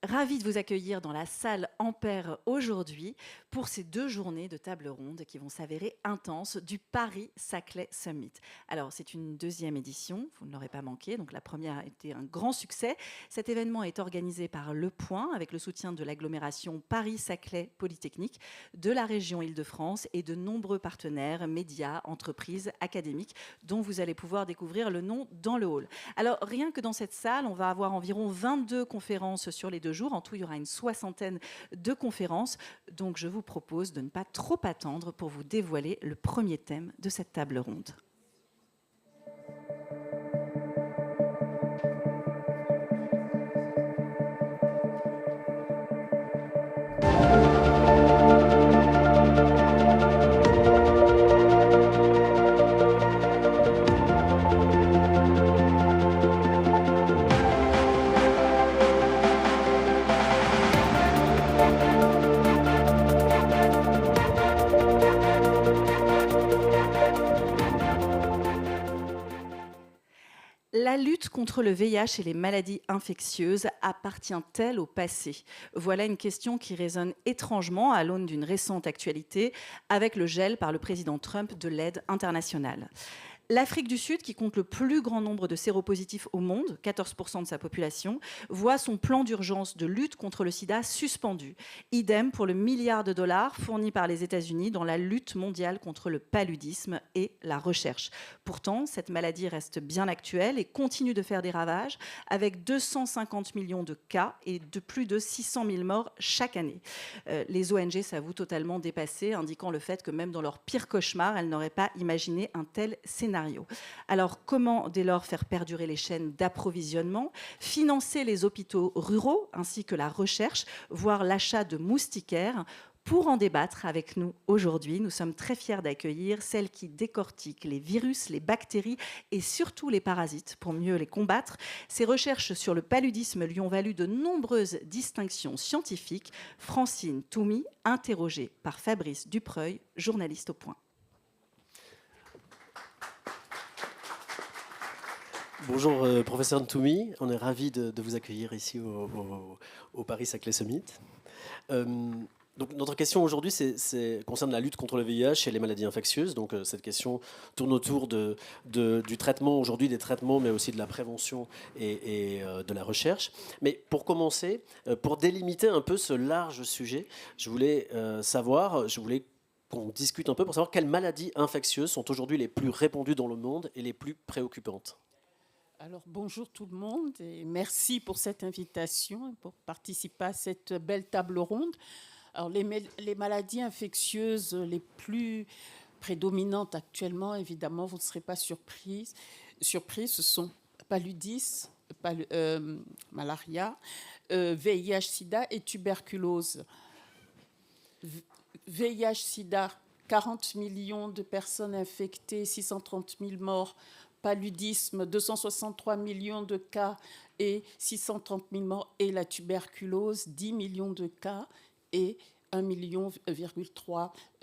Ravie de vous accueillir dans la salle Ampère aujourd'hui pour ces 2 journées de table ronde qui vont s'avérer intenses du Paris-Saclay Summit. Alors, c'est une 2e édition, vous ne l'aurez pas manqué, donc la première a été un grand succès. Cet événement est organisé par Le Point avec le soutien de l'agglomération Paris-Saclay Polytechnique, de la région Île-de-France et de nombreux partenaires, médias, entreprises, académiques, dont vous allez pouvoir découvrir le nom dans le hall. Alors, rien que dans cette salle, on va avoir environ 22 conférences sur les 2 jours. En tout, il y aura une 60aine de conférences. Donc, je vous propose de ne pas trop attendre pour vous dévoiler le premier thème de cette table ronde. La lutte contre le VIH et les maladies infectieuses appartient-elle au passé? Voilà une question qui résonne étrangement à l'aune d'une récente actualité avec le gel par le président Trump de l'aide internationale. L'Afrique du Sud, qui compte le plus grand nombre de séropositifs au monde, 14% de sa population, voit son plan d'urgence de lutte contre le sida suspendu. Idem pour le milliard de dollars fourni par les États-Unis dans la lutte mondiale contre le paludisme et la recherche. Pourtant, cette maladie reste bien actuelle et continue de faire des ravages, avec 250 millions de cas et de plus de 600 000 morts chaque année. Les ONG s'avouent totalement dépassées, indiquant le fait que même dans leur pire cauchemar, elles n'auraient pas imaginé un tel scénario. Alors, comment dès lors faire perdurer les chaînes d'approvisionnement, financer les hôpitaux ruraux ainsi que la recherche, voire l'achat de moustiquaires? Pour en débattre avec nous aujourd'hui, nous sommes très fiers d'accueillir celle qui décortique les virus, les bactéries et surtout les parasites pour mieux les combattre. Ses recherches sur le paludisme lui ont valu de nombreuses distinctions scientifiques. Francine Toumi, interrogée par Fabrice Dupreuil, journaliste au Point. Bonjour professeur Ntoumi, on est ravi de vous accueillir ici au Paris-Saclay Summit. Donc notre question aujourd'hui concerne la lutte contre le VIH et les maladies infectieuses. Donc cette question tourne autour du traitement aujourd'hui, des traitements, mais aussi de la prévention et de la recherche. Mais pour commencer, pour délimiter un peu ce large sujet, je voulais qu'on discute un peu pour savoir quelles maladies infectieuses sont aujourd'hui les plus répandues dans le monde et les plus préoccupantes. Alors bonjour tout le monde et merci pour cette invitation et pour participer à cette belle table ronde. Alors les maladies infectieuses les plus prédominantes actuellement, évidemment, vous ne serez pas surpris, ce sont paludisme, malaria, VIH-Sida et tuberculose. VIH-Sida, 40 millions de personnes infectées, 630 000 morts. Paludisme, 263 millions de cas et 630 000 morts. Et la tuberculose, 10 millions de cas et 1,3 million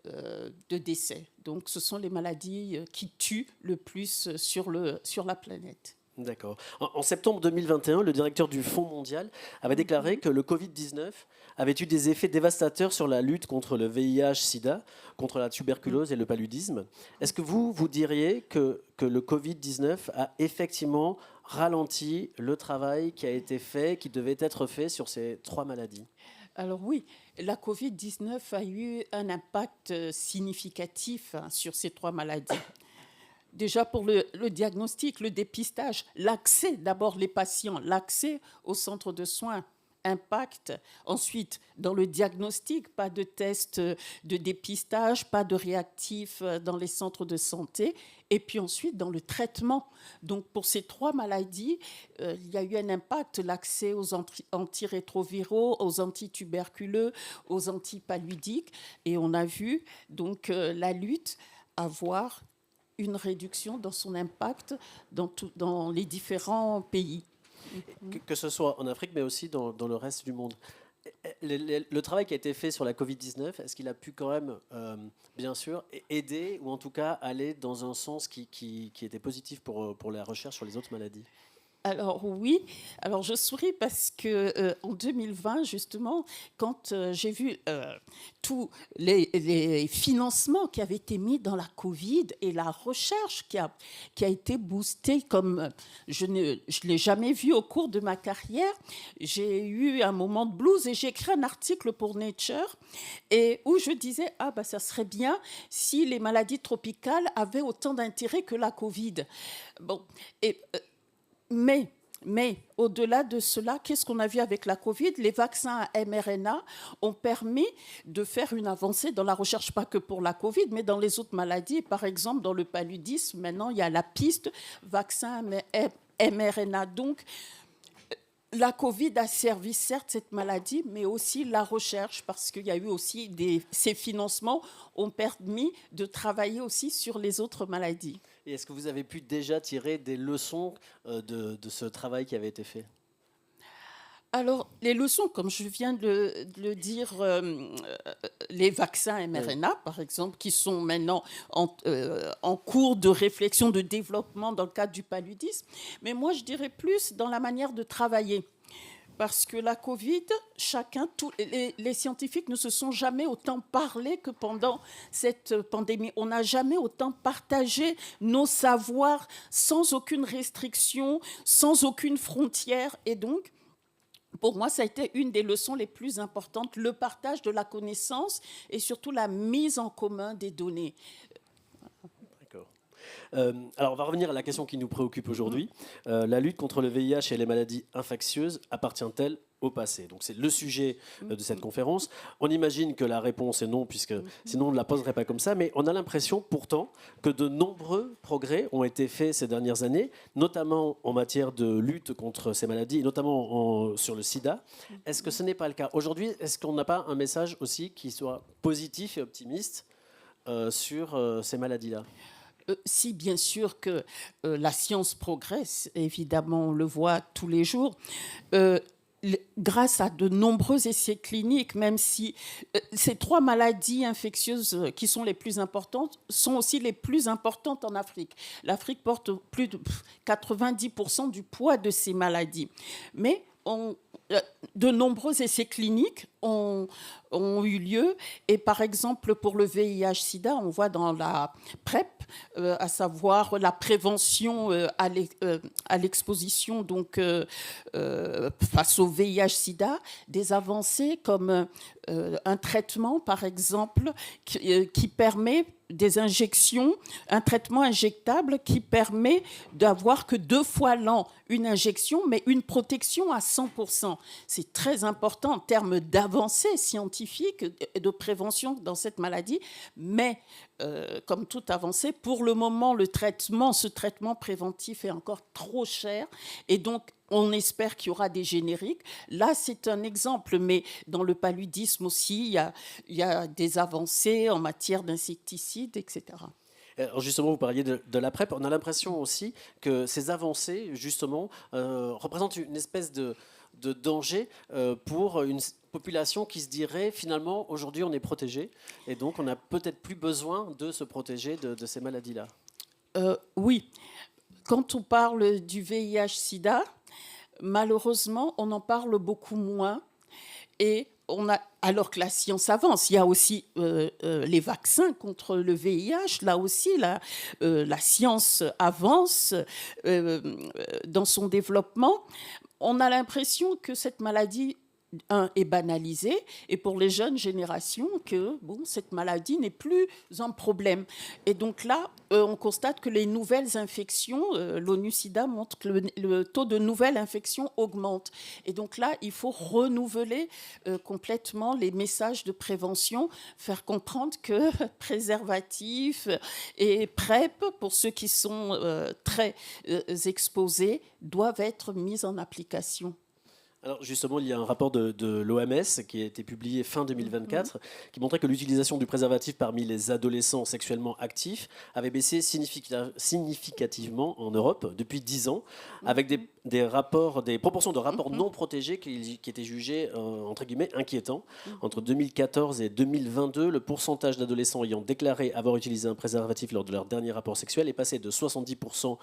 de décès. Donc ce sont les maladies qui tuent le plus sur la planète. D'accord. En septembre 2021, le directeur du Fonds mondial avait déclaré que le Covid-19 avait eu des effets dévastateurs sur la lutte contre le VIH-Sida, contre la tuberculose et le paludisme. Est-ce que vous diriez que le Covid-19 a effectivement ralenti le travail qui a été fait, qui devait être fait sur ces 3 maladies ? Alors oui, la Covid-19 a eu un impact significatif sur ces 3 maladies. Déjà pour le diagnostic, le dépistage, l'accès, d'abord les patients, l'accès aux centres de soins, impact. Ensuite, dans le diagnostic, pas de tests de dépistage, pas de réactifs dans les centres de santé. Et puis ensuite, dans le traitement. Donc pour ces 3 maladies, il y a eu un impact, l'accès aux antirétroviraux, aux antituberculeux, aux antipaludiques. Et on a vu donc la lutte avoir une réduction dans son impact dans les différents pays. Que ce soit en Afrique, mais aussi dans le reste du monde. Le travail qui a été fait sur la Covid-19, est-ce qu'il a pu quand même, bien sûr, aider, ou en tout cas aller dans un sens qui était positif pour la recherche sur les autres maladies ? Alors oui, alors je souris parce que en 2020 justement, quand j'ai vu tous les financements qui avaient été mis dans la Covid et la recherche qui a été boostée comme je ne l'ai jamais vu au cours de ma carrière, j'ai eu un moment de blues et j'ai écrit un article pour Nature et où je disais ça serait bien si les maladies tropicales avaient autant d'intérêt que la Covid. Bon et mais au-delà de cela, qu'est-ce qu'on a vu avec la Covid? Les vaccins à mRNA ont permis de faire une avancée dans la recherche, pas que pour la Covid, mais dans les autres maladies. Par exemple, dans le paludisme, maintenant, il y a la piste vaccin mRNA. Donc, la Covid a servi certes cette maladie, mais aussi la recherche, parce qu'il y a eu aussi ces financements ont permis de travailler aussi sur les autres maladies. Et est-ce que vous avez pu déjà tirer des leçons de ce travail qui avait été fait? Alors, les leçons, comme je viens de le dire, les vaccins mRNA, par exemple, qui sont maintenant en cours de réflexion, de développement dans le cadre du paludisme. Mais moi, je dirais plus dans la manière de travailler. Parce que la Covid, les scientifiques ne se sont jamais autant parlé que pendant cette pandémie. On n'a jamais autant partagé nos savoirs sans aucune restriction, sans aucune frontière. Et donc, pour moi, ça a été une des leçons les plus importantes, le partage de la connaissance et surtout la mise en commun des données. D'accord. Alors, on va revenir à la question qui nous préoccupe aujourd'hui. La lutte contre le VIH et les maladies infectieuses appartient-elle au passé? Donc, c'est le sujet de cette conférence. On imagine que la réponse est non, puisque sinon on ne la poserait pas comme ça, mais on a l'impression pourtant que de nombreux progrès ont été faits ces dernières années, notamment en matière de lutte contre ces maladies, et notamment sur le sida. Est-ce que ce n'est pas le cas? Aujourd'hui, est-ce qu'on n'a pas un message aussi qui soit positif et optimiste sur ces maladies-là? Si bien sûr que la science progresse, évidemment, on le voit tous les jours, grâce à de nombreux essais cliniques, même si ces 3 maladies infectieuses qui sont les plus importantes sont aussi les plus importantes en Afrique. L'Afrique porte plus de 90% du poids de ces maladies. Mais de nombreux essais cliniques ont eu lieu. Et par exemple, pour le VIH-Sida, on voit dans la PrEP, à savoir la prévention à l'exposition donc, face au VIH-Sida, des avancées comme un traitement, par exemple, qui permet des injections, un traitement injectable qui permet d'avoir que 2 fois l'an une injection, mais une protection à 100%. C'est très important en termes d'avancée scientifique et de prévention dans cette maladie, mais comme toute avancée, pour le moment, ce traitement préventif est encore trop cher, et donc on espère qu'il y aura des génériques. Là, c'est un exemple, mais dans le paludisme aussi, il y a des avancées en matière d'insecticides, etc. Alors justement, vous parliez de la PrEP. On a l'impression aussi que ces avancées, justement, représentent une espèce de danger pour une population qui se dirait finalement aujourd'hui on est protégé et donc on n'a peut-être plus besoin de se protéger de ces maladies-là. Oui, quand on parle du VIH-Sida, malheureusement on en parle beaucoup moins et alors que la science avance, il y a aussi les vaccins contre le VIH. Là aussi, la science avance dans son développement. On a l'impression que cette maladie est banalisée, et pour les jeunes générations, que cette maladie n'est plus un problème. Et donc là, on constate que les nouvelles infections, l'ONU-SIDA montre que le taux de nouvelles infections augmente. Et donc là, il faut renouveler complètement les messages de prévention, faire comprendre que préservatifs et PrEP, pour ceux qui sont très exposés, doivent être mis en application. Alors justement, il y a un rapport de l'OMS qui a été publié fin 2024 qui montrait que l'utilisation du préservatif parmi les adolescents sexuellement actifs avait baissé significativement en Europe depuis 10 ans, avec des proportions de rapports non protégés qui étaient jugés entre guillemets inquiétants. Entre 2014 et 2022, le pourcentage d'adolescents ayant déclaré avoir utilisé un préservatif lors de leur dernier rapport sexuel est passé de 70%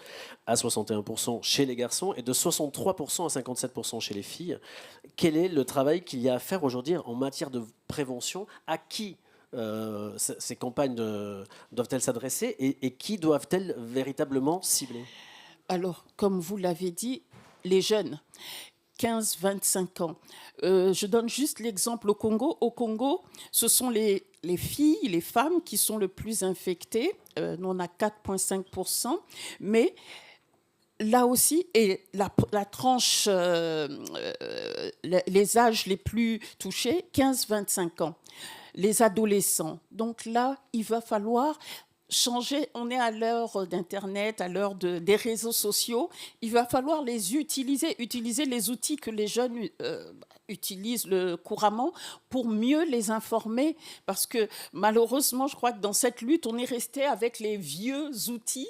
à 61% chez les garçons et de 63% à 57% chez les filles. Quel est le travail qu'il y a à faire aujourd'hui en matière de prévention? À qui ces campagnes doivent-elles s'adresser et qui doivent-elles véritablement cibler? Alors, comme vous l'avez dit, les jeunes, 15-25 ans. Je donne juste l'exemple au Congo. Au Congo, ce sont les filles, les femmes qui sont le plus infectées. Nous, on a 4,5%. Mais là aussi, et la tranche, les âges les plus touchés, 15-25 ans, les adolescents. Donc là, il va falloir changer. On est à l'heure d'Internet, à l'heure des réseaux sociaux. Il va falloir les utiliser les outils que les jeunes utilisent couramment pour mieux les informer. Parce que malheureusement, je crois que dans cette lutte, on est resté avec les vieux outils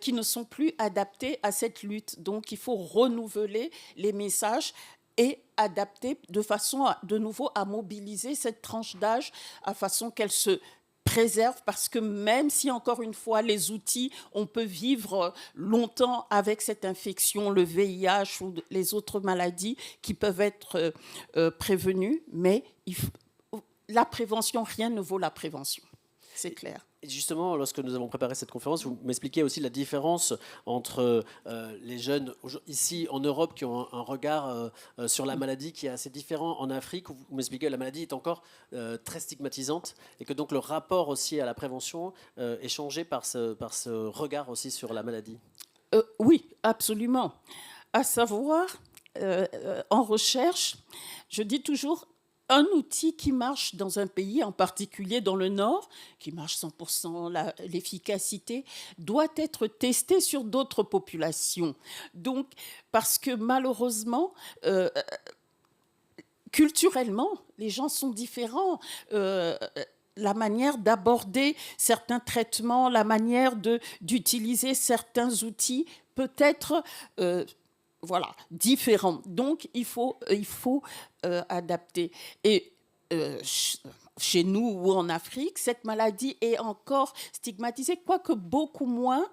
qui ne sont plus adaptés à cette lutte. Donc, il faut renouveler les messages et adapter de façon de nouveau à mobiliser cette tranche d'âge à façon qu'elle se préserve, parce que même si, encore une fois, les outils, on peut vivre longtemps avec cette infection, le VIH ou les autres maladies qui peuvent être prévenues, mais la prévention, rien ne vaut la prévention. C'est clair. Et justement, lorsque nous avons préparé cette conférence, vous m'expliquez aussi la différence entre les jeunes ici en Europe qui ont un regard sur la maladie qui est assez différent en Afrique, où vous m'expliquez que la maladie est encore très stigmatisante et que donc le rapport aussi à la prévention est changé par ce regard aussi sur la maladie. Oui, absolument. À savoir, en recherche, je dis toujours, un outil qui marche dans un pays, en particulier dans le Nord, qui marche 100%, l'efficacité, doit être testé sur d'autres populations. Donc, parce que malheureusement, culturellement, les gens sont différents. La manière d'aborder certains traitements, la manière d'utiliser certains outils peut être différent. Donc, il faut adapter. Et chez nous ou en Afrique, cette maladie est encore stigmatisée, quoique beaucoup moins.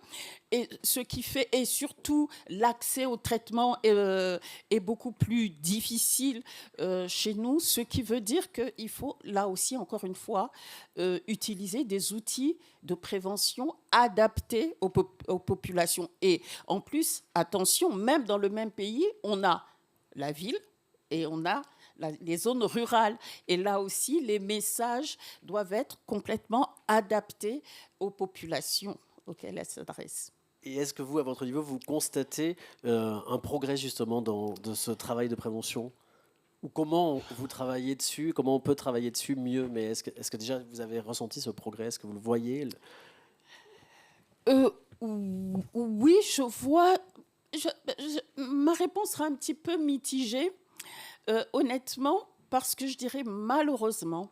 Et ce qui fait, et surtout l'accès au traitement est beaucoup plus difficile chez nous, ce qui veut dire qu'il faut, là aussi, encore une fois, utiliser des outils de prévention adaptés aux populations. Et en plus, attention, même dans le même pays, on a la ville et on a les zones rurales. Et là aussi, les messages doivent être complètement adaptés aux populations auxquelles elles s'adressent. Et est-ce que vous, à votre niveau, vous constatez un progrès justement dans ce travail de prévention? Ou comment vous travaillez dessus? Comment on peut travailler dessus mieux? Mais est-ce que déjà vous avez ressenti ce progrès? Est-ce que vous le voyez? Oui, je vois. Ma réponse sera un petit peu mitigée. Honnêtement, parce que je dirais malheureusement,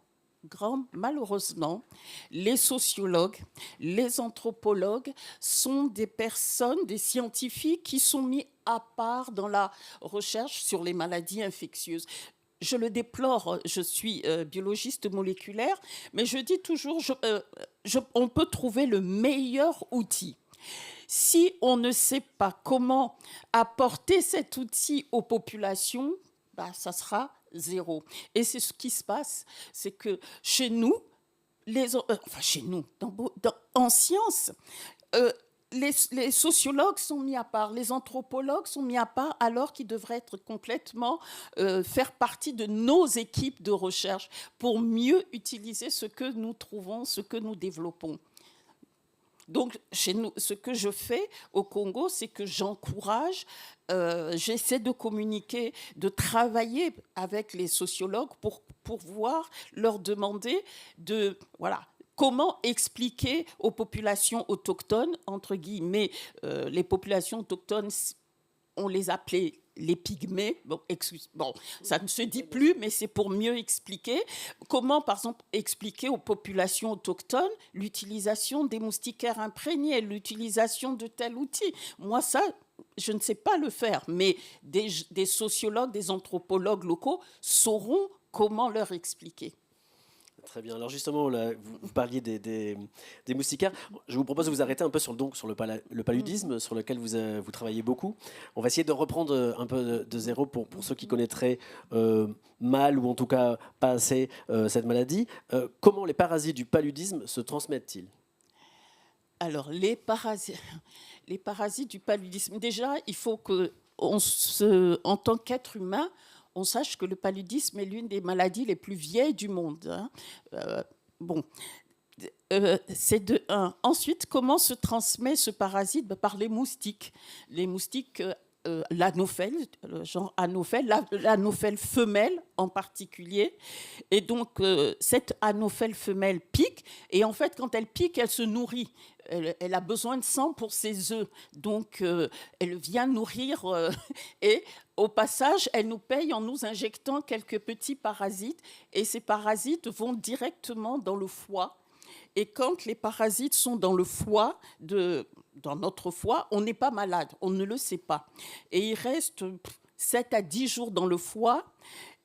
les sociologues, les anthropologues sont des personnes, des scientifiques qui sont mis à part dans la recherche sur les maladies infectieuses. Je le déplore, je suis biologiste moléculaire, mais je dis toujours, on peut trouver le meilleur outil. Si on ne sait pas comment apporter cet outil aux populations, ça sera zéro. Et c'est ce qui se passe, c'est que chez nous, en sciences, les sociologues sont mis à part, les anthropologues sont mis à part, alors qu'ils devraient être complètement faire partie de nos équipes de recherche pour mieux utiliser ce que nous trouvons, ce que nous développons. Donc, chez nous, ce que je fais au Congo, c'est que j'encourage, j'essaie de communiquer, de travailler avec les sociologues pour pouvoir leur demander comment expliquer aux populations autochtones, entre guillemets, les populations autochtones, on les appelait les pygmées. Bon, ça ne se dit plus, mais c'est pour mieux expliquer. Comment, par exemple, expliquer aux populations autochtones l'utilisation des moustiquaires imprégnés, l'utilisation de tel outil. Moi, ça, je ne sais pas le faire, mais des sociologues, des anthropologues locaux sauront comment leur expliquer. Très bien. Alors justement, là, vous parliez des moustiquaires. Je vous propose de vous arrêter un peu sur le paludisme, sur lequel vous travaillez beaucoup. On va essayer de reprendre un peu de zéro pour ceux qui connaîtraient mal ou en tout cas pas assez cette maladie. Comment les parasites du paludisme se transmettent-ils ? Alors, les parasites du paludisme, déjà, il faut que, en tant qu'être humain, on sache que le paludisme est l'une des maladies les plus vieilles du monde. C'est de un. Ensuite, comment se transmet ce parasite ? Par les moustiques. Les moustiques, l'anophèle, le genre anophèle, l'anophèle femelle en particulier. Et donc, cette anophèle femelle pique. Et en fait, quand elle pique, elle se nourrit. Elle a besoin de sang pour ses œufs. Donc, elle vient nourrir. Et au passage, elle nous paye en nous injectant quelques petits parasites. Et ces parasites vont directement dans le foie. Et quand les parasites sont dans le foie, dans notre foie, on n'est pas malade, on ne le sait pas. Et ils restent 7 à 10 jours dans le foie,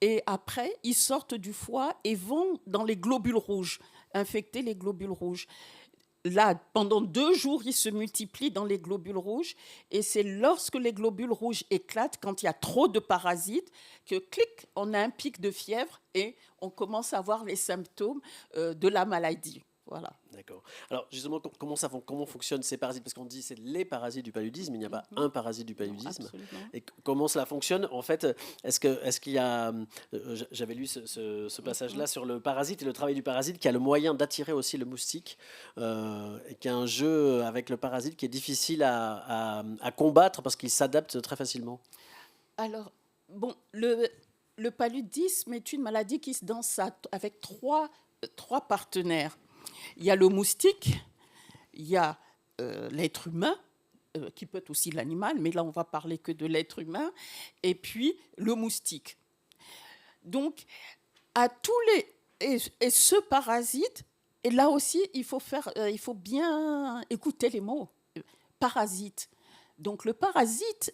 et après, ils sortent du foie et vont dans les globules rouges, infecter les globules rouges. Là, pendant 2 jours, ils se multiplient dans les globules rouges, et c'est lorsque les globules rouges éclatent, quand il y a trop de parasites, que clic, on a un pic de fièvre et on commence à voir les symptômes de la maladie. Voilà. D'accord. Alors justement, comment fonctionnent ces parasites ? Parce qu'on dit que c'est les parasites du paludisme, il n'y a pas un parasite du paludisme. Absolument. Et comment cela fonctionne ? En fait, est-ce qu'il y a... J'avais lu ce passage-là sur le parasite et le travail du parasite qui a le moyen d'attirer aussi le moustique, et qui a un jeu avec le parasite qui est difficile à combattre parce qu'il s'adapte très facilement. Alors, le paludisme est une maladie qui se danse avec trois partenaires. Il y a le moustique, il y a l'être humain, qui peut être aussi l'animal, mais là on va parler que de l'être humain, et puis le moustique. Donc, et ce parasite, et là aussi il faut bien écouter les mots. Parasite. Donc le parasite,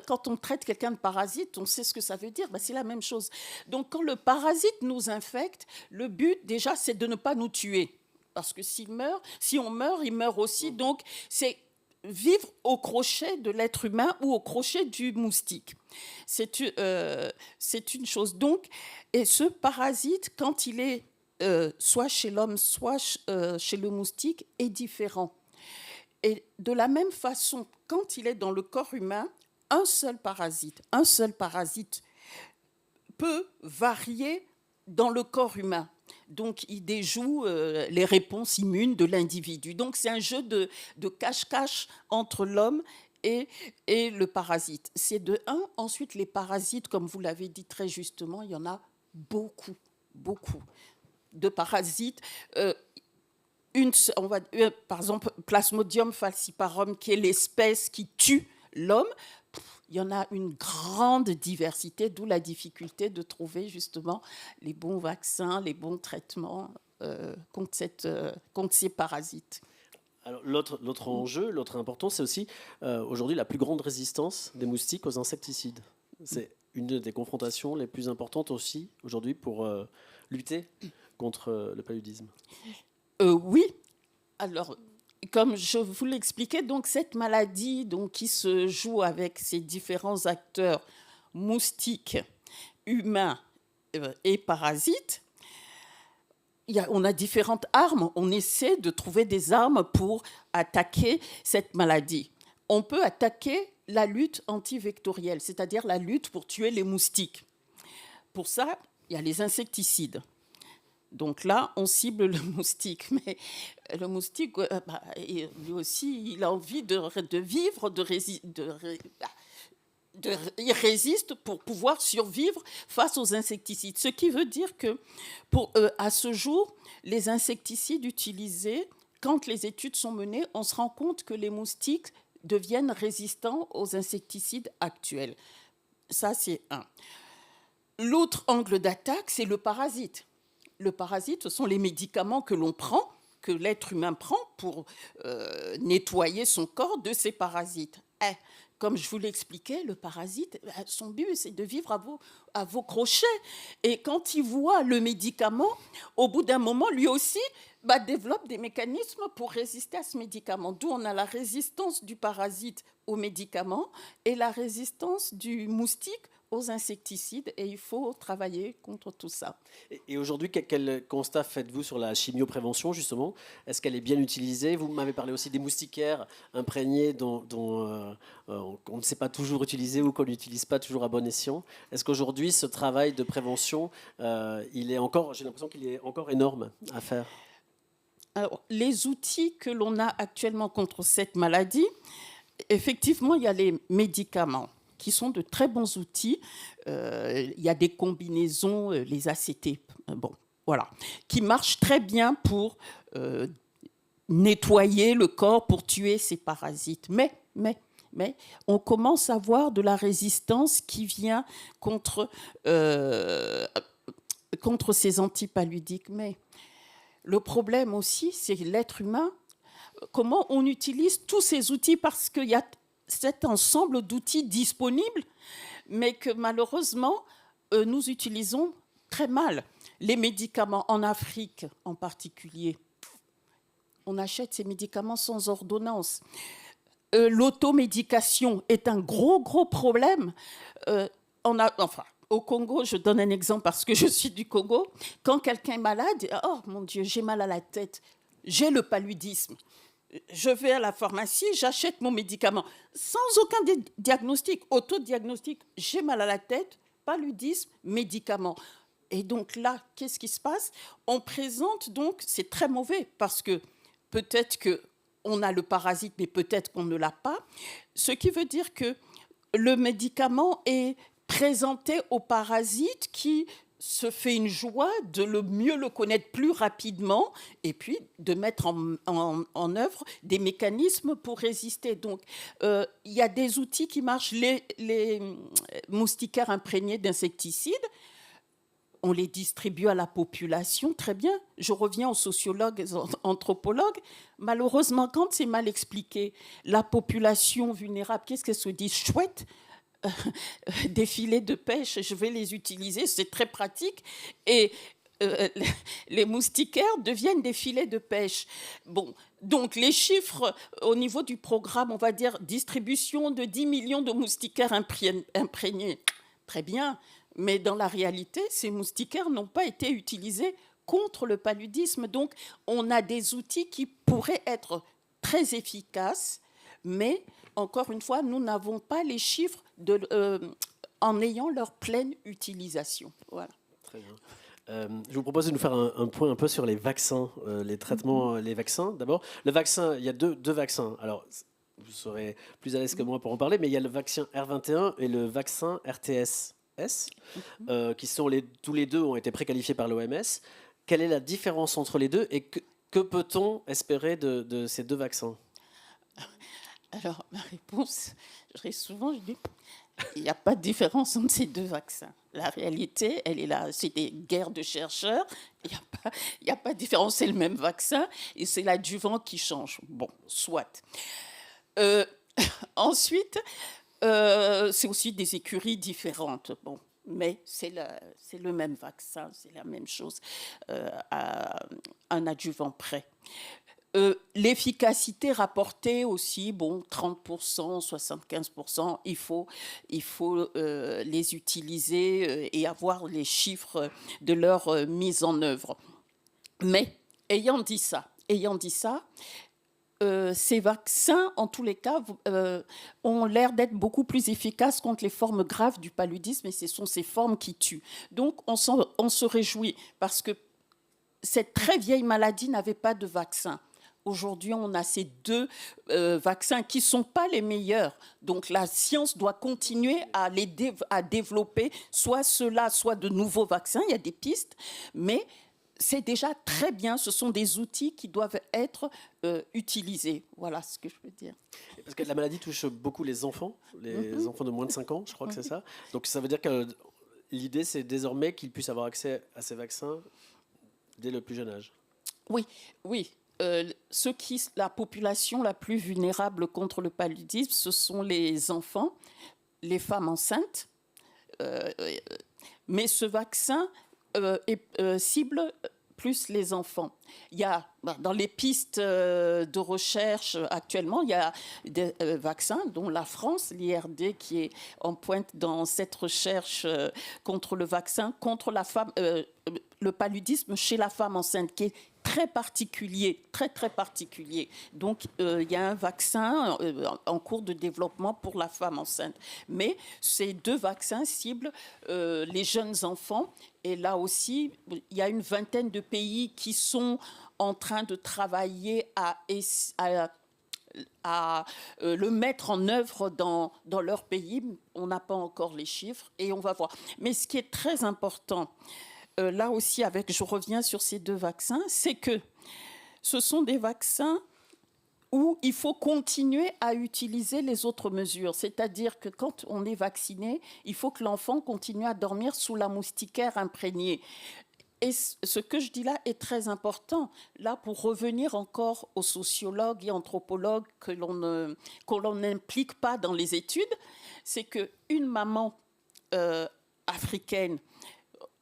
quand on traite quelqu'un de parasite, on sait ce que ça veut dire, c'est la même chose. Donc quand le parasite nous infecte, le but déjà c'est de ne pas nous tuer. Parce que si on meurt, il meurt aussi. Donc c'est vivre au crochet de l'être humain ou au crochet du moustique. C'est une chose. Donc, et ce parasite, quand il est soit chez l'homme, soit chez le moustique, est différent. Et de la même façon, quand il est dans le corps humain, un seul parasite peut varier dans le corps humain. Donc, il déjoue les réponses immunes de l'individu. Donc, c'est un jeu de cache-cache entre l'homme et le parasite. C'est de un. Ensuite, les parasites, comme vous l'avez dit très justement, il y en a beaucoup de parasites. Par exemple, Plasmodium falciparum, qui est l'espèce qui tue l'homme, il y en a une grande diversité, d'où la difficulté de trouver justement les bons vaccins, les bons traitements contre ces parasites. Alors, l'autre enjeu, l'autre important, c'est aussi aujourd'hui la plus grande résistance des moustiques aux insecticides. C'est une des confrontations les plus importantes aussi aujourd'hui pour lutter contre le paludisme. Oui. Alors, comme je vous l'expliquais, donc cette maladie qui se joue avec ces différents acteurs moustiques, humains et parasites, on a différentes armes. On essaie de trouver des armes pour attaquer cette maladie. On peut attaquer la lutte antivectorielle, c'est-à-dire la lutte pour tuer les moustiques. Pour ça, il y a les insecticides. Donc là, on cible le moustique. Mais le moustique, lui aussi, il a envie de vivre, il résiste pour pouvoir survivre face aux insecticides. Ce qui veut dire que, à ce jour, les insecticides utilisés, quand les études sont menées, on se rend compte que les moustiques deviennent résistants aux insecticides actuels. Ça, c'est un. L'autre angle d'attaque, c'est le parasite. Le parasite, ce sont les médicaments que l'on prend, que l'être humain prend pour nettoyer son corps de ces parasites. Comme je vous l'expliquais, le parasite, son but, c'est de vivre à vos crochets. Et quand il voit le médicament, au bout d'un moment, lui aussi développe des mécanismes pour résister à ce médicament. D'où on a la résistance du parasite aux médicaments et la résistance du moustique aux insecticides. Et il faut travailler contre tout ça. Et aujourd'hui, quel constat faites-vous sur la chimioprévention, justement? Est-ce qu'elle est bien utilisée? Vous m'avez parlé aussi des moustiquaires imprégnés dont on ne sait pas toujours utiliser ou qu'on n'utilise pas toujours à bon escient. Est-ce qu'aujourd'hui, ce travail de prévention, j'ai l'impression qu'il est encore énorme à faire? Alors, les outils que l'on a actuellement contre cette maladie, effectivement, il y a les médicaments qui sont de très bons outils. Il y a des combinaisons, les ACT, qui marchent très bien pour nettoyer le corps, pour tuer ces parasites. Mais on commence à voir de la résistance qui vient contre ces antipaludiques. Mais le problème aussi, c'est l'être humain. Comment on utilise tous ces outils, parce qu'il y a cet ensemble d'outils disponibles, mais que malheureusement, nous utilisons très mal. Les médicaments en Afrique en particulier, on achète ces médicaments sans ordonnance. L'automédication est un gros problème. Au Congo, je donne un exemple parce que je suis du Congo, quand quelqu'un est malade, oh mon Dieu, j'ai mal à la tête, j'ai le paludisme. Je vais à la pharmacie, j'achète mon médicament sans aucun diagnostic, autodiagnostic. J'ai mal à la tête, paludisme, médicament. Et donc là, qu'est-ce qui se passe? On présente donc, c'est très mauvais parce que peut-être qu'on a le parasite, mais peut-être qu'on ne l'a pas. Ce qui veut dire que le médicament est présenté au parasite qui se fait une joie de mieux le connaître plus rapidement et puis de mettre en œuvre des mécanismes pour résister. Donc, il y a des outils qui marchent. Les moustiquaires imprégnés d'insecticides, on les distribue à la population, très bien. Je reviens aux sociologues et aux anthropologues. Malheureusement, quand c'est mal expliqué, la population vulnérable, qu'est-ce qu'elle se dit? Chouette, des filets de pêche, je vais les utiliser, c'est très pratique. Et les moustiquaires deviennent des filets de pêche. Bon, donc les chiffres au niveau du programme, on va dire distribution de 10 millions de moustiquaires imprégnés, très bien. Mais dans la réalité, ces moustiquaires n'ont pas été utilisés contre le paludisme. Donc, on a des outils qui pourraient être très efficaces, mais encore une fois, nous n'avons pas les chiffres en ayant leur pleine utilisation. Voilà. Très bien. Je vous propose de nous faire un point un peu sur les vaccins, les traitements, les vaccins. D'abord, le vaccin, il y a deux vaccins. Alors, vous serez plus à l'aise que moi pour en parler, mais il y a le vaccin R21 et le vaccin RTS. Qui sont tous les deux ont été préqualifiés par l'OMS. Quelle est la différence entre les deux et que peut-on espérer de ces deux vaccins? Alors, ma réponse, je dis, il n'y a pas de différence entre ces deux vaccins. La réalité, elle est là. C'est des guerres de chercheurs. Il n'y a pas de différence. C'est le même vaccin et c'est l'adjuvant qui change. Bon, soit. Ensuite, c'est aussi des écuries différentes. Bon, mais c'est le même vaccin, c'est la même chose à un adjuvant près. L'efficacité rapportée aussi, 30%, 75%, il faut les utiliser et avoir les chiffres de leur mise en œuvre. Mais ayant dit ça, ces vaccins, en tous les cas, ont l'air d'être beaucoup plus efficaces contre les formes graves du paludisme et ce sont ces formes qui tuent. Donc, on se réjouit parce que cette très vieille maladie n'avait pas de vaccin. Aujourd'hui, on a ces deux vaccins qui ne sont pas les meilleurs. Donc, la science doit continuer à développer soit ceux-là, soit de nouveaux vaccins. Il y a des pistes, mais c'est déjà très bien. Ce sont des outils qui doivent être utilisés. Voilà ce que je veux dire. Parce que la maladie touche beaucoup les enfants enfants de moins de 5 ans, je crois que c'est ça. Donc ça veut dire que l'idée, c'est désormais qu'ils puissent avoir accès à ces vaccins dès le plus jeune âge. Oui, oui. La population la plus vulnérable contre le paludisme, ce sont les enfants, les femmes enceintes. Mais ce vaccin cible plus les enfants. Il y a, dans les pistes de recherche actuellement, il y a des vaccins, dont la France, l'IRD, qui est en pointe dans cette recherche contre le vaccin, contre le paludisme chez la femme enceinte, qui est très particulier, très très particulier. Donc il y a un vaccin en cours de développement pour la femme enceinte. Mais ces 2 vaccins ciblent les jeunes enfants. Et là aussi, il y a une vingtaine de pays qui sont en train de travailler à le mettre en œuvre dans leur pays. On n'a pas encore les chiffres et on va voir. Mais ce qui est très important, là aussi, je reviens sur ces 2 vaccins, c'est que ce sont des vaccins où il faut continuer à utiliser les autres mesures. C'est-à-dire que quand on est vacciné, il faut que l'enfant continue à dormir sous la moustiquaire imprégnée. Et ce que je dis là est très important. Là, pour revenir encore aux sociologues et anthropologues que l'on n'implique pas dans les études, c'est qu'une maman africaine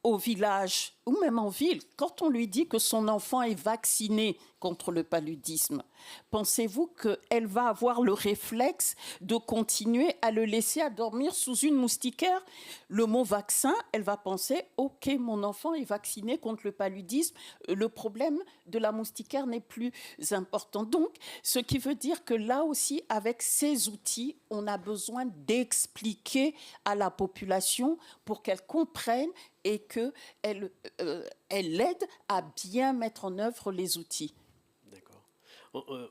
au village ou même en ville, quand on lui dit que son enfant est vacciné contre le paludisme, pensez-vous qu'elle va avoir le réflexe de continuer à le laisser à dormir sous une moustiquaire? Le mot vaccin, elle va penser « Ok, mon enfant est vacciné contre le paludisme, le problème de la moustiquaire n'est plus important. » Donc, ce qui veut dire que là aussi, avec ces outils, on a besoin d'expliquer à la population pour qu'elle comprenne et qu'elle l'aide à bien mettre en œuvre les outils. D'accord.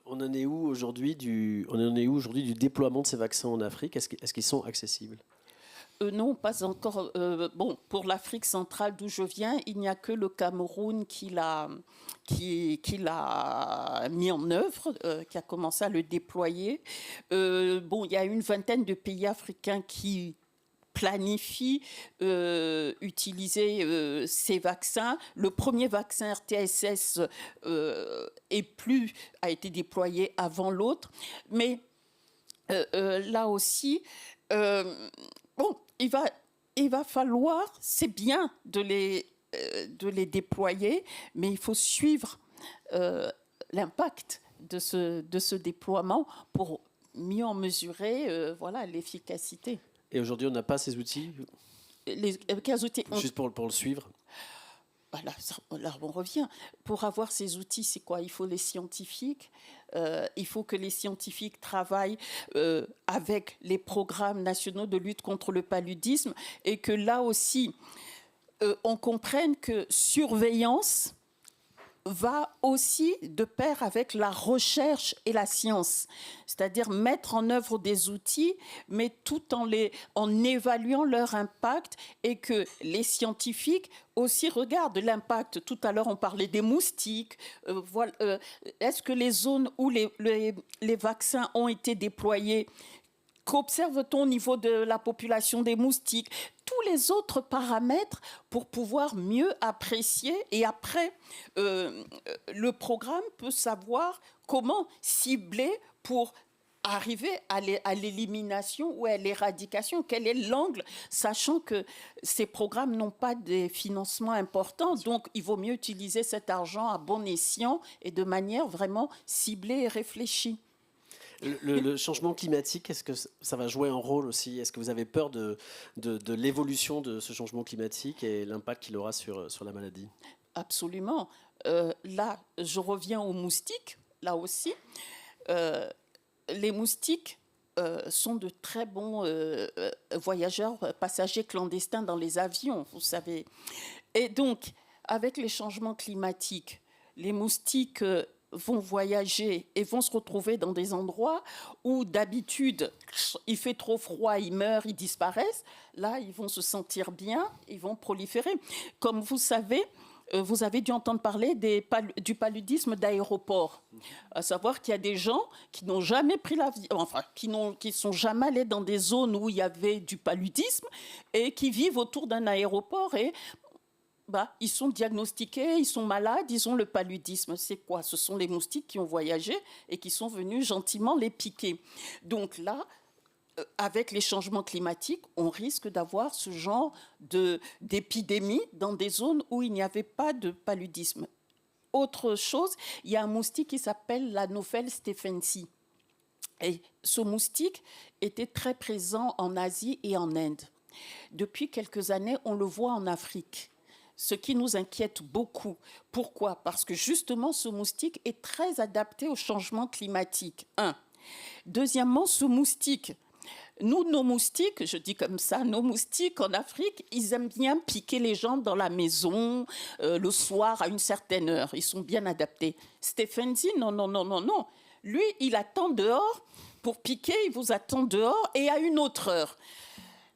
On en est où aujourd'hui du déploiement de ces vaccins en Afrique? Est-ce qu'ils sont accessibles? Non, pas encore. Pour l'Afrique centrale d'où je viens, il n'y a que le Cameroun qui l'a mis en œuvre, qui a commencé à le déployer. Il y a une vingtaine de pays africains qui planifie utiliser ces vaccins. Le premier vaccin RTSS a été déployé avant l'autre. Mais là aussi, il va falloir, c'est bien de les déployer, mais il faut suivre l'impact de ce déploiement pour mieux en mesurer l'efficacité. Et aujourd'hui, on n'a pas ces outils? Juste pour le suivre? Là, on revient. Pour avoir ces outils, c'est quoi? Il faut les scientifiques. Il faut que les scientifiques travaillent avec les programmes nationaux de lutte contre le paludisme et que là aussi, on comprenne que surveillance va aussi de pair avec la recherche et la science, c'est-à-dire mettre en œuvre des outils, mais tout en évaluant leur impact et que les scientifiques aussi regardent l'impact. Tout à l'heure, on parlait des moustiques. Est-ce que les zones où les vaccins ont été déployés, qu'observe-t-on au niveau de la population des moustiques? Tous les autres paramètres pour pouvoir mieux apprécier. Et après, le programme peut savoir comment cibler pour arriver à l'élimination ou à l'éradication. Quel est l'angle, sachant que ces programmes n'ont pas des financements importants. Donc, il vaut mieux utiliser cet argent à bon escient et de manière vraiment ciblée et réfléchie. Le changement climatique, est-ce que ça va jouer un rôle aussi? Est-ce que vous avez peur de l'évolution de ce changement climatique et l'impact qu'il aura sur la maladie? Absolument. Là, je reviens aux moustiques, là aussi. Les moustiques sont de très bons voyageurs, passagers clandestins dans les avions, vous savez. Et donc, avec les changements climatiques, les moustiques vont voyager et vont se retrouver dans des endroits où d'habitude il fait trop froid, ils meurent, ils disparaissent. Là, ils vont se sentir bien, ils vont proliférer. Comme vous savez, vous avez dû entendre parler du paludisme d'aéroport. À savoir qu'il y a des gens qui n'ont jamais pris l'avion, enfin, qui sont jamais allés dans des zones où il y avait du paludisme et qui vivent autour d'un aéroport et ils sont diagnostiqués, ils sont malades, ils ont le paludisme. C'est quoi? Ce sont les moustiques qui ont voyagé et qui sont venus gentiment les piquer. Donc là, avec les changements climatiques, on risque d'avoir ce genre d'épidémie dans des zones où il n'y avait pas de paludisme. Autre chose, il y a un moustique qui s'appelle l'Anopheles stephensi. Et ce moustique était très présent en Asie et en Inde. Depuis quelques années, on le voit en Afrique. Ce qui nous inquiète beaucoup. Pourquoi? Parce que justement, ce moustique est très adapté au changement climatique. Deuxièmement, ce moustique, nos moustiques, je dis comme ça, nos moustiques en Afrique, ils aiment bien piquer les gens dans la maison, le soir à une certaine heure. Ils sont bien adaptés. Stephensi, non. Lui, il attend dehors pour piquer, il vous attend dehors et à une autre heure.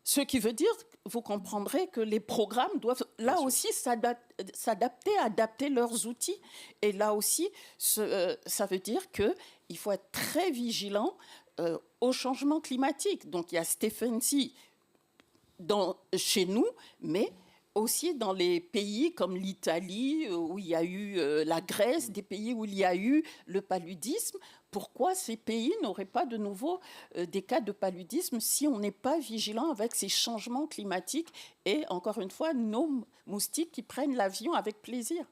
Ce qui veut dire, vous comprendrez que les programmes doivent là aussi s'adapter, adapter leurs outils. Et là aussi, ça veut dire qu'il faut être très vigilant au changement climatique. Donc il y a Stephensi chez nous, mais aussi dans les pays comme l'Italie, où il y a eu la Grèce, des pays où il y a eu le paludisme. Pourquoi ces pays n'auraient pas de nouveau des cas de paludisme si on n'est pas vigilant avec ces changements climatiques et, encore une fois, nos moustiques qui prennent l'avion avec plaisir?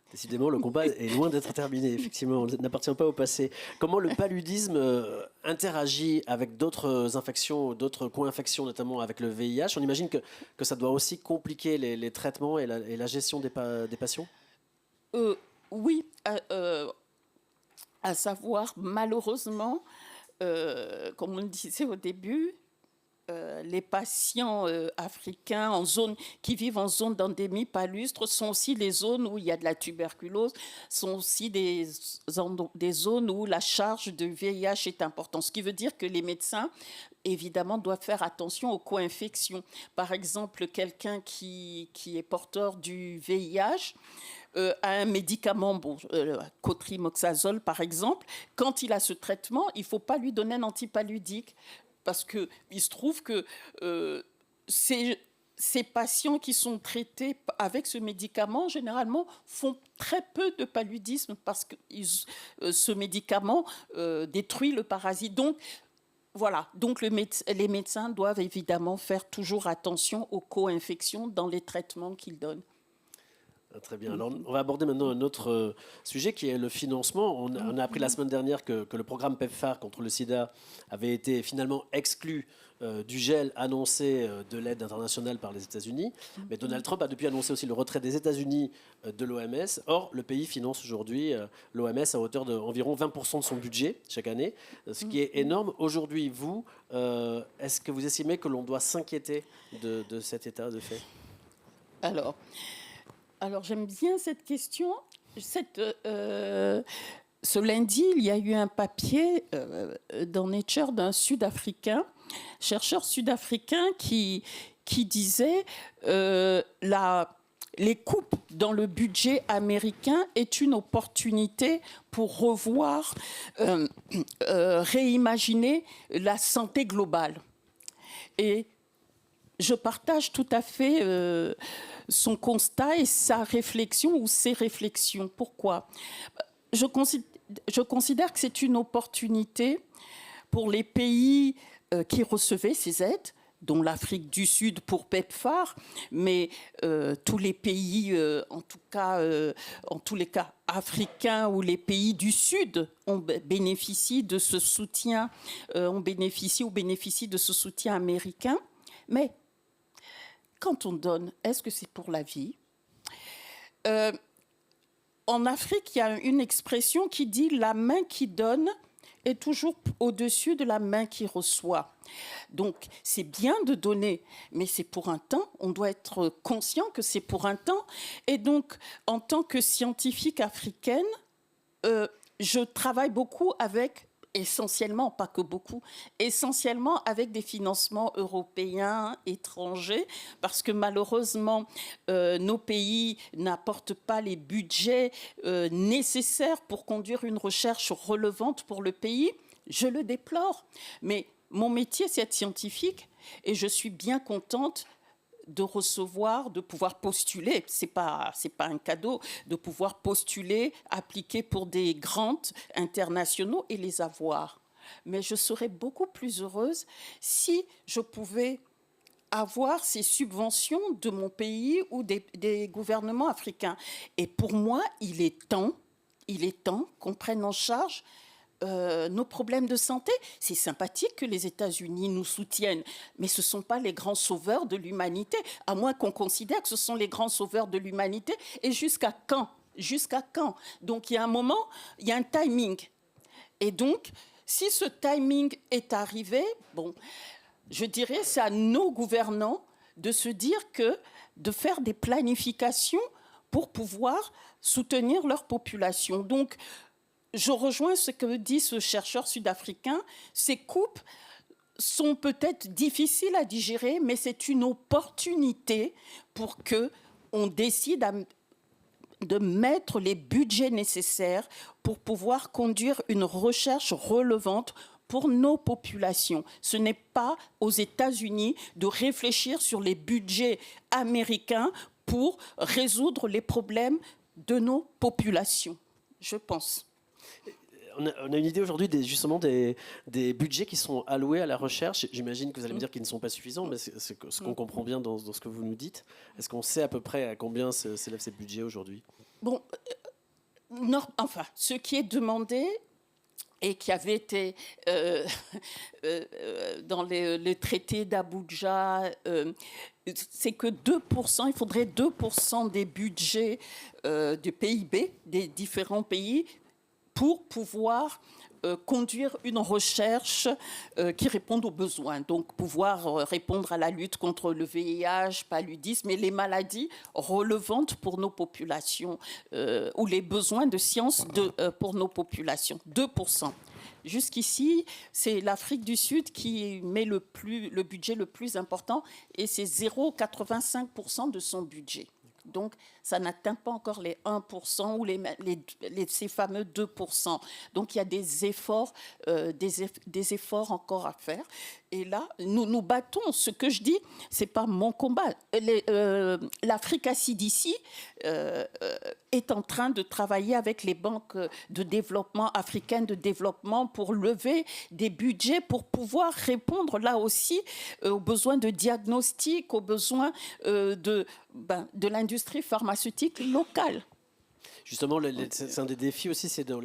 Décidément, le combat est loin d'être terminé, effectivement, on n'appartient pas au passé. Comment le paludisme interagit avec d'autres infections, d'autres co-infections, notamment avec le VIH? On imagine que ça doit aussi compliquer les traitements et la gestion des patients? Oui, à savoir, malheureusement, comme on le disait au début, les patients africains qui vivent en zone d'endémie palustre sont aussi les zones où il y a de la tuberculose, sont aussi des zones où la charge de VIH est importante. Ce qui veut dire que les médecins, évidemment, doivent faire attention aux co-infections. Par exemple, quelqu'un qui est porteur du VIH a un médicament, cotrimoxazole par exemple, quand il a ce traitement, il ne faut pas lui donner un antipaludique. Parce qu'il se trouve que ces patients qui sont traités avec ce médicament, généralement, font très peu de paludisme parce que ce médicament détruit le parasite. Donc, voilà. Donc, les médecins doivent évidemment faire toujours attention aux co-infections dans les traitements qu'ils donnent. Très bien. Alors, on va aborder maintenant un autre sujet qui est le financement. On a appris la semaine dernière que le programme PEPFAR contre le sida avait été finalement exclu du gel annoncé de l'aide internationale par les États-Unis. Mais Donald Trump a depuis annoncé aussi le retrait des États-Unis de l'OMS. Or, le pays finance aujourd'hui l'OMS à hauteur d'environ 20% de son budget chaque année, ce qui est énorme. Aujourd'hui, vous, est-ce que vous estimez que l'on doit s'inquiéter de cet état de fait? Alors, j'aime bien cette question. Ce lundi, il y a eu un papier dans Nature d'un Sud-Africain, chercheur sud-africain qui disait les coupes dans le budget américain est une opportunité pour revoir, réimaginer la santé globale. Et je partage tout à fait son constat et sa réflexion ou ses réflexions. Pourquoi? Je considère que c'est une opportunité pour les pays qui recevaient ces aides, dont l'Afrique du Sud pour PEPFAR, mais tous les pays, en tous les cas africains ou les pays du Sud bénéficient de ce soutien, bénéficient de ce soutien américain. Mais quand on donne, est-ce que c'est pour la vie? En Afrique, il y a une expression qui dit « la main qui donne est toujours au-dessus de la main qui reçoit ». Donc, c'est bien de donner, mais c'est pour un temps. On doit être conscient que c'est pour un temps. Et donc, en tant que scientifique africaine, je travaille beaucoup avec essentiellement, pas que beaucoup, essentiellement avec des financements européens, étrangers, parce que malheureusement, nos pays n'apportent pas les budgets nécessaires pour conduire une recherche relevante pour le pays. Je le déplore, mais mon métier, c'est être scientifique et je suis bien contente de recevoir, de pouvoir postuler, c'est pas un cadeau, de pouvoir postuler, appliquer pour des grants internationaux et les avoir. Mais je serais beaucoup plus heureuse si je pouvais avoir ces subventions de mon pays ou des gouvernements africains. Et pour moi, il est temps qu'on prenne en charge nos problèmes de santé. C'est sympathique que les États-Unis nous soutiennent, mais ce ne sont pas les grands sauveurs de l'humanité, à moins qu'on considère que ce sont les grands sauveurs de l'humanité. Et jusqu'à quand ? Jusqu'à quand ? Donc il y a un moment, il y a un timing. Et donc, si ce timing est arrivé, bon, je dirais c'est à nos gouvernants de se dire de faire des planifications pour pouvoir soutenir leur population. Donc, je rejoins ce que dit ce chercheur sud-africain. Ces coupes sont peut-être difficiles à digérer, mais c'est une opportunité pour qu'on décide de mettre les budgets nécessaires pour pouvoir conduire une recherche relevante pour nos populations. Ce n'est pas aux États-Unis de réfléchir sur les budgets américains pour résoudre les problèmes de nos populations, je pense. On a une idée aujourd'hui justement des budgets qui sont alloués à la recherche. J'imagine que vous allez me dire qu'ils ne sont pas suffisants, mais c'est ce qu'on comprend bien dans ce que vous nous dites. Est-ce qu'on sait à peu près à combien s'élèvent ces budgets aujourd'hui ? Bon, enfin, ce qui est demandé et qui avait été dans les traités d'Abuja, c'est que 2%, il faudrait 2% des budgets du PIB des différents pays pour pouvoir conduire une recherche qui réponde aux besoins. Donc, pouvoir répondre à la lutte contre le VIH, paludisme et les maladies relevantes pour nos populations ou les besoins de sciences pour nos populations. 2%. Jusqu'ici, c'est l'Afrique du Sud qui met le budget le plus important et c'est 0,85% de son budget. Donc, ça n'atteint pas encore les 1% ou ces fameux 2%. Donc, il y a des efforts encore à faire. Et là, nous nous battons. Ce que je dis, ce n'est pas mon combat. L'Africa CDC est en train de travailler avec les banques de développement africaines de développement pour lever des budgets pour pouvoir répondre là aussi aux besoins de diagnostic, aux besoins de l'industrie pharmaceutique locale. Justement, c'est un des défis aussi, c'est de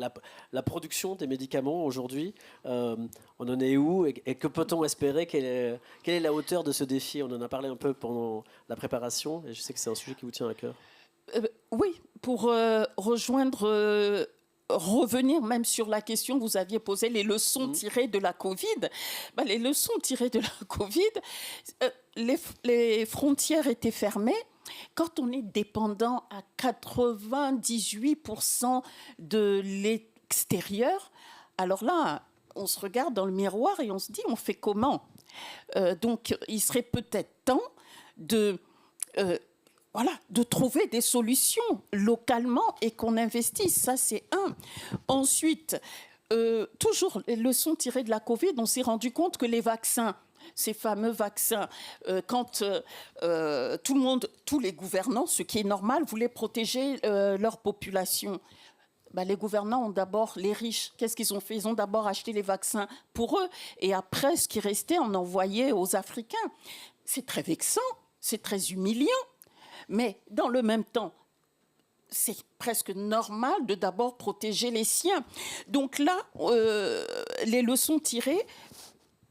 la production des médicaments aujourd'hui. On en est où et que peut-on espérer ? Quelle est la hauteur de ce défi ? On en a parlé un peu pendant la préparation et je sais que c'est un sujet qui vous tient à cœur. Oui, pour revenir même sur la question que vous aviez posée, les leçons tirées de la Covid. Les leçons tirées de la Covid, les frontières étaient fermées. Quand on est dépendant à 98% de l'extérieur, alors là, on se regarde dans le miroir et on se dit, on fait comment ? Donc, il serait peut-être temps de trouver des solutions localement et qu'on investisse. Ça, c'est un. Ensuite, toujours les leçons tirées de la Covid, on s'est rendu compte que les vaccins, ces fameux vaccins, quand tous les gouvernants, ce qui est normal, voulaient protéger leur population. Les gouvernants ont d'abord, les riches, qu'est-ce qu'ils ont fait ? Ils ont d'abord acheté les vaccins pour eux et après, ce qui restait, on envoyait aux Africains. C'est très vexant, c'est très humiliant, mais dans le même temps, c'est presque normal de d'abord protéger les siens. Donc là, les leçons tirées,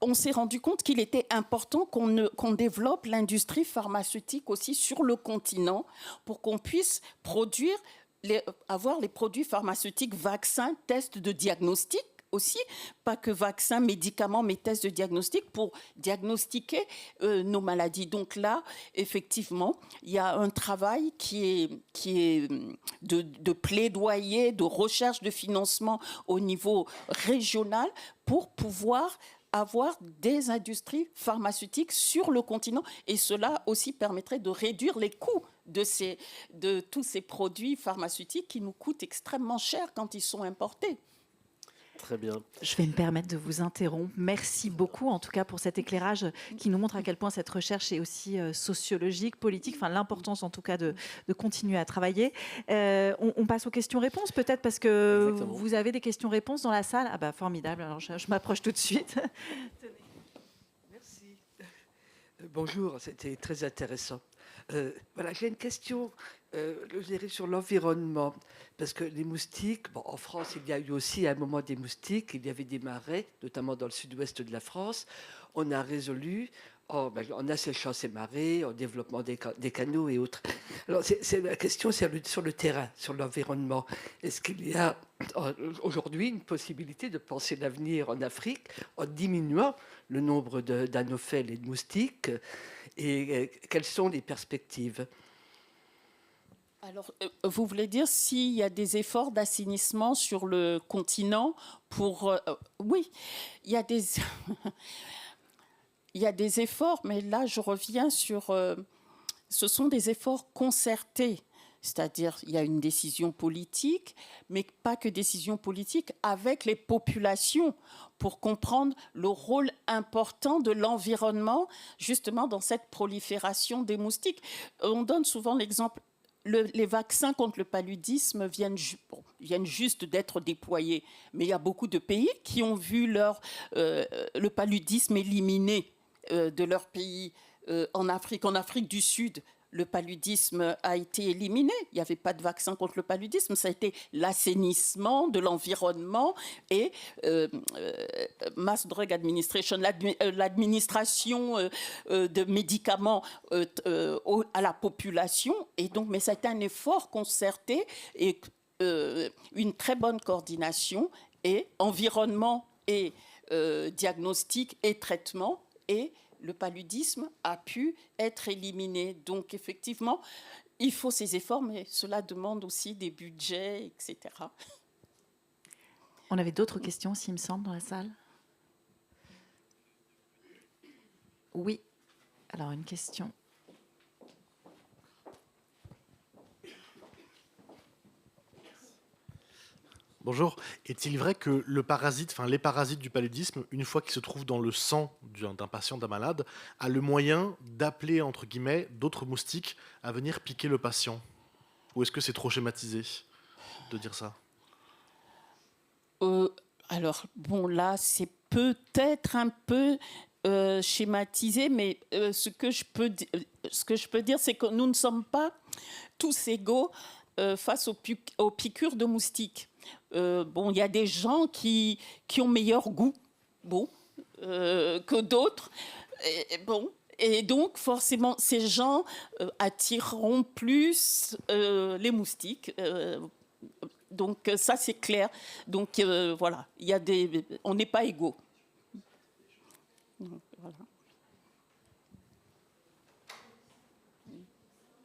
on s'est rendu compte qu'il était important qu'on développe l'industrie pharmaceutique aussi sur le continent pour qu'on puisse avoir les produits pharmaceutiques, vaccins, tests de diagnostic aussi, pas que vaccins, médicaments, mais tests de diagnostic pour diagnostiquer nos maladies. Donc là, effectivement, il y a un travail qui est de plaidoyer, de recherche de financement au niveau régional pour pouvoir avoir des industries pharmaceutiques sur le continent, et cela aussi permettrait de réduire les coûts de tous ces produits pharmaceutiques qui nous coûtent extrêmement cher quand ils sont importés. Très bien. Je vais me permettre de vous interrompre. Merci beaucoup, en tout cas, pour cet éclairage qui nous montre à quel point cette recherche est aussi sociologique, politique, enfin l'importance en tout cas de continuer à travailler. On passe aux questions-réponses, peut-être parce que Exactement. vous avez des questions-réponses dans la salle. Ah bah formidable, alors je m'approche tout de suite. Merci. Bonjour, c'était très intéressant. Voilà, j'ai une question je dirais sur l'environnement. Parce que les moustiques, bon, en France, il y a eu aussi à un moment des moustiques, il y avait des marais, notamment dans le sud-ouest de la France. On a résolu en asséchant ces marais, en développement des canaux et autres. Alors, la question, c'est sur le terrain, sur l'environnement. Est-ce qu'il y a aujourd'hui une possibilité de penser l'avenir en Afrique en diminuant le nombre d'anophèles et de moustiques, et quelles sont les perspectives? Alors, vous voulez dire s'il y a des efforts d'assainissement sur le continent pour... oui, il y a des... il y a des efforts, mais là, je reviens sur... ce sont des efforts concertés. C'est-à-dire, il y a une décision politique, mais pas que décision politique, avec les populations pour comprendre le rôle important de l'environnement, justement, dans cette prolifération des moustiques. On donne souvent l'exemple, les vaccins contre le paludisme viennent juste d'être déployés, mais il y a beaucoup de pays qui ont vu le paludisme éliminé de leur pays. En Afrique du Sud, le paludisme a été éliminé. Il n'y avait pas de vaccin contre le paludisme. Ça a été l'assainissement de l'environnement et Mass Drug Administration, l'administration de médicaments à la population. Et donc, mais ça a été un effort concerté et une très bonne coordination, et environnement et diagnostic et traitement, et le paludisme a pu être éliminé. Donc, effectivement, il faut ces efforts, mais cela demande aussi des budgets, etc. On avait d'autres questions, s'il me semble, dans la salle. Oui. Alors, une question. Bonjour. Est-il vrai que les parasites du paludisme, une fois qu'ils se trouvent dans le sang d'un patient, d'un malade, a le moyen d'appeler, entre guillemets, d'autres moustiques à venir piquer le patient? Ou est-ce que c'est trop schématisé de dire ça? Alors, bon, là, c'est peut-être un peu schématisé, mais ce que je peux dire, c'est que nous ne sommes pas tous égaux face aux piqûres de moustiques. Bon, il y a des gens qui ont meilleur goût, que d'autres. Et donc, forcément, ces gens attireront plus les moustiques. Donc, ça, c'est clair. Donc, voilà, on n'est pas égaux. Voilà.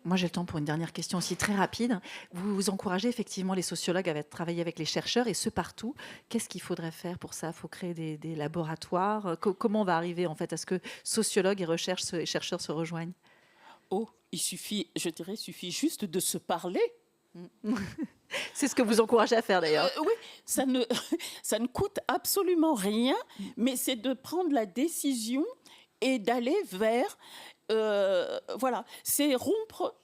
Moi, j'ai le temps pour une dernière question aussi très rapide. Vous encouragez effectivement les sociologues à travailler avec les chercheurs, et ce partout. Qu'est-ce qu'il faudrait faire pour ça? Il faut créer des laboratoires. Comment on va arriver en fait à ce que sociologues et chercheurs se rejoignent? Il suffit juste de se parler. C'est ce que vous encouragez à faire d'ailleurs. Oui, ça ne coûte absolument rien, mais c'est de prendre la décision et d'aller vers... voilà, c'est rompre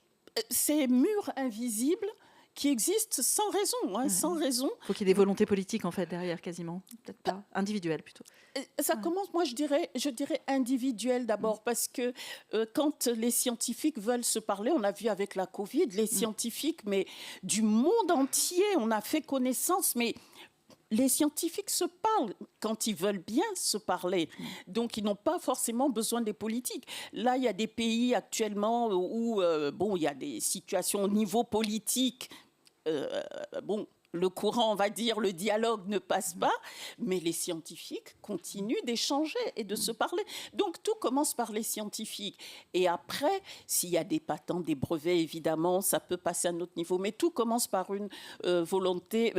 ces murs invisibles qui existent sans raison, sans raison. Il faut qu'il y ait des volontés politiques en fait derrière, quasiment, peut-être pas individuelles plutôt. Ça commence, moi je dirais individuel d'abord, parce que quand les scientifiques veulent se parler, on a vu avec la Covid, les scientifiques, mais du monde entier, on a fait connaissance, mais les scientifiques se parlent quand ils veulent bien se parler. Donc, ils n'ont pas forcément besoin des politiques. Là, il y a des pays actuellement où il y a des situations au niveau politique. le courant, on va dire, le dialogue ne passe pas, mais les scientifiques continuent d'échanger et de se parler. Donc tout commence par les scientifiques. Et après, s'il y a des patents, des brevets, évidemment, ça peut passer à un autre niveau. Mais tout commence par une volonté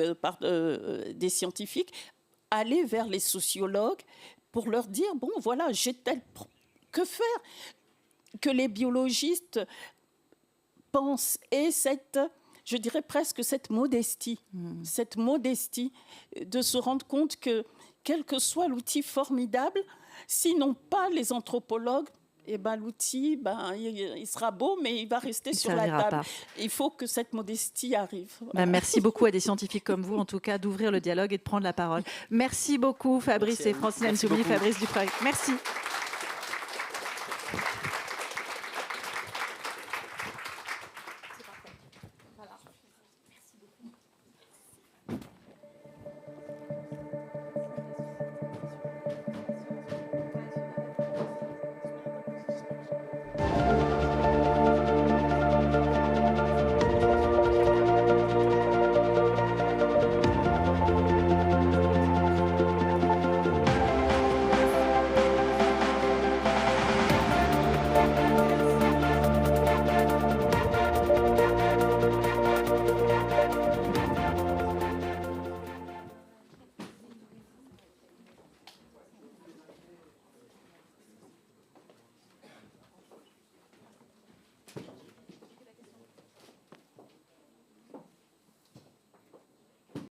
des scientifiques, aller vers les sociologues pour leur dire, bon, voilà, j'ai tel... Que faire? Que les biologistes pensent et je dirais presque cette modestie de se rendre compte que, quel que soit l'outil formidable, sinon pas les anthropologues, l'outil, il sera beau, mais il va rester sur la table. Pas. Il faut que cette modestie arrive. Merci beaucoup à des scientifiques comme vous, en tout cas, d'ouvrir le dialogue et de prendre la parole. Merci beaucoup, Fabrice et Francine Ntoumi, Fabrice Dufreuil. Merci.